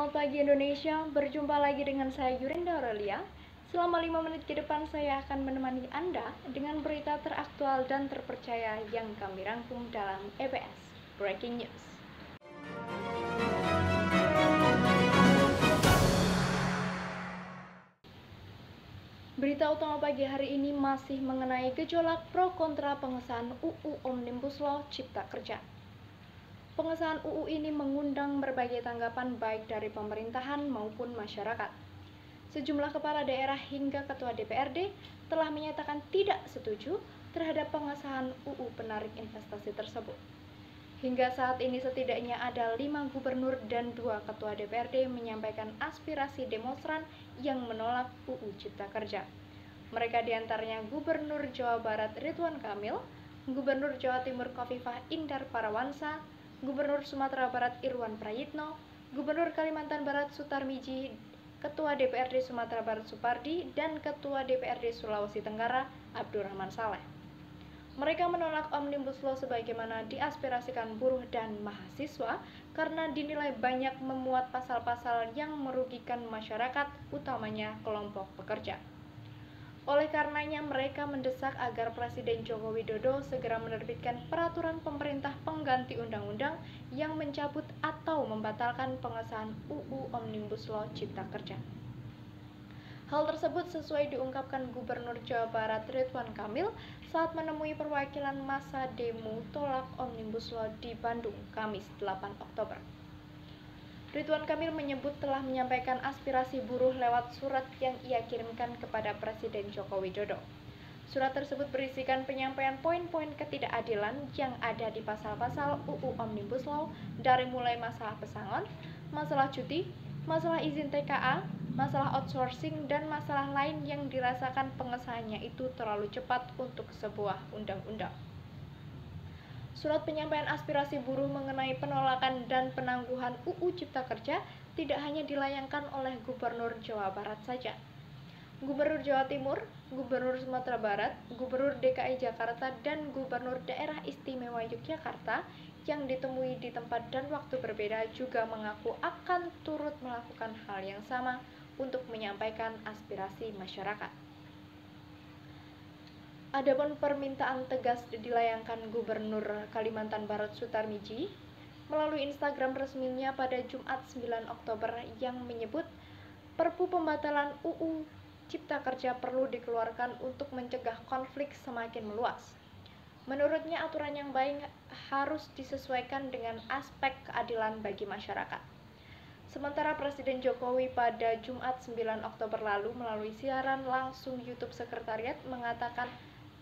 Selamat pagi Indonesia, berjumpa lagi dengan saya Yurinda Aurelia. Selama 5 menit ke depan saya akan menemani Anda dengan berita teraktual dan terpercaya yang kami rangkum dalam EBS Breaking News. Berita utama pagi hari ini masih mengenai gejolak pro kontra pengesahan UU Omnibus Law Cipta Kerja. Pengesahan UU ini mengundang berbagai tanggapan baik dari pemerintahan maupun masyarakat. Sejumlah kepala daerah hingga ketua DPRD telah menyatakan tidak setuju terhadap pengesahan UU penarik investasi tersebut. Hingga saat ini setidaknya ada 5 gubernur dan 2 ketua DPRD menyampaikan aspirasi demonstran yang menolak UU Cipta Kerja. Mereka diantaranya Gubernur Jawa Barat Ridwan Kamil, Gubernur Jawa Timur Khofifah Indar Parawansa, Gubernur Sumatera Barat Irwan Prayitno, Gubernur Kalimantan Barat Sutarmiji, Ketua DPRD Sumatera Barat Supardi, dan Ketua DPRD Sulawesi Tenggara Abdurrahman Saleh. Mereka menolak Omnibus Law sebagaimana diaspirasikan buruh dan mahasiswa karena dinilai banyak memuat pasal-pasal yang merugikan masyarakat, utamanya kelompok pekerja. Oleh karenanya mereka mendesak agar Presiden Joko Widodo segera menerbitkan peraturan pemerintah pengganti undang-undang yang mencabut atau membatalkan pengesahan UU Omnibus Law Cipta Kerja. Hal tersebut sesuai diungkapkan Gubernur Jawa Barat Ridwan Kamil saat menemui perwakilan massa demo tolak Omnibus Law di Bandung, Kamis 8 Oktober. Ridwan Kamil menyebut telah menyampaikan aspirasi buruh lewat surat yang ia kirimkan kepada Presiden Joko Widodo. Surat tersebut berisikan penyampaian poin-poin ketidakadilan yang ada di pasal-pasal UU Omnibus Law dari mulai masalah pesangon, masalah cuti, masalah izin TKA, masalah outsourcing, dan masalah lain yang dirasakan pengesahannya itu terlalu cepat untuk sebuah undang-undang. Surat penyampaian aspirasi buruh mengenai penolakan dan penangguhan UU Cipta Kerja tidak hanya dilayangkan oleh Gubernur Jawa Barat saja. Gubernur Jawa Timur, Gubernur Sumatera Barat, Gubernur DKI Jakarta, dan Gubernur Daerah Istimewa Yogyakarta yang ditemui di tempat dan waktu berbeda juga mengaku akan turut melakukan hal yang sama untuk menyampaikan aspirasi masyarakat. Adapun permintaan tegas dilayangkan Gubernur Kalimantan Barat Sutarmiji melalui Instagram resminya pada Jumat 9 Oktober yang menyebut Perpu pembatalan UU Cipta Kerja perlu dikeluarkan untuk mencegah konflik semakin meluas. Menurutnya aturan yang baik harus disesuaikan dengan aspek keadilan bagi masyarakat. Sementara Presiden Jokowi pada Jumat 9 Oktober lalu melalui siaran langsung YouTube Sekretariat mengatakan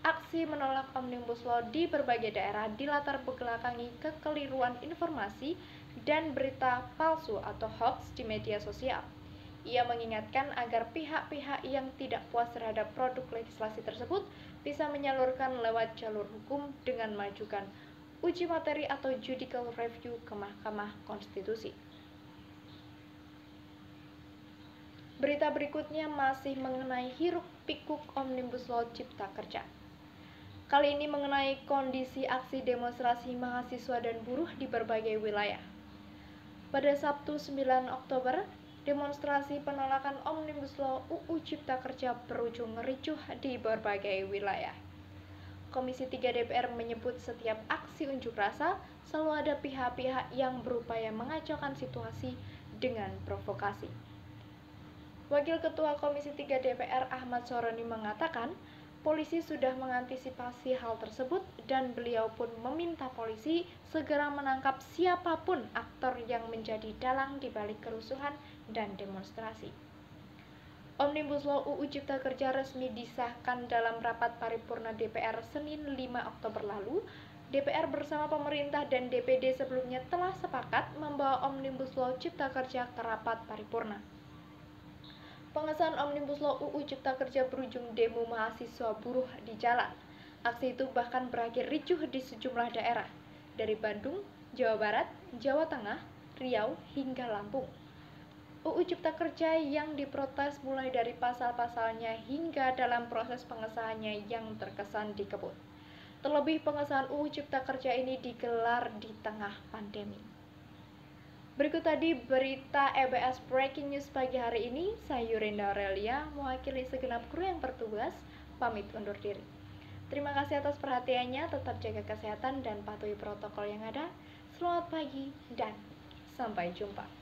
aksi menolak Omnibus Law di berbagai daerah dilatar belakangi kekeliruan informasi dan berita palsu atau hoax di media sosial. Ia mengingatkan agar pihak-pihak yang tidak puas terhadap produk legislasi tersebut bisa menyalurkan lewat jalur hukum dengan mengajukan uji materi atau judicial review ke Mahkamah Konstitusi. Berita berikutnya masih mengenai hiruk-pikuk Omnibus Law Cipta Kerja. Kali ini mengenai kondisi aksi demonstrasi mahasiswa dan buruh di berbagai wilayah. Pada Sabtu 9 Oktober, demonstrasi penolakan Omnibus Law UU Cipta Kerja berujung ricuh di berbagai wilayah. Komisi 3 DPR menyebut setiap aksi unjuk rasa selalu ada pihak-pihak yang berupaya mengacaukan situasi dengan provokasi. Wakil Ketua Komisi 3 DPR Ahmad Soroni mengatakan, polisi sudah mengantisipasi hal tersebut dan beliau pun meminta polisi segera menangkap siapapun aktor yang menjadi dalang di balik kerusuhan dan demonstrasi. Omnibus Law UU Cipta Kerja resmi disahkan dalam rapat paripurna DPR Senin 5 Oktober lalu. DPR bersama pemerintah dan DPD sebelumnya telah sepakat membawa Omnibus Law Cipta Kerja ke rapat paripurna. Pengesahan Omnibus Law UU Cipta Kerja berujung demo mahasiswa buruh di jalan. Aksi itu bahkan berakhir ricuh di sejumlah daerah, dari Bandung, Jawa Barat, Jawa Tengah, Riau, hingga Lampung. UU Cipta Kerja yang diprotes mulai dari pasal-pasalnya hingga dalam proses pengesahannya yang terkesan dikebut. Terlebih pengesahan UU Cipta Kerja ini digelar di tengah pandemi. Berikut tadi berita EBS Breaking News pagi hari ini. Saya Yurinda Aurelia, mewakili segenap kru yang bertugas, pamit undur diri. Terima kasih atas perhatiannya, tetap jaga kesehatan dan patuhi protokol yang ada. Selamat pagi dan sampai jumpa.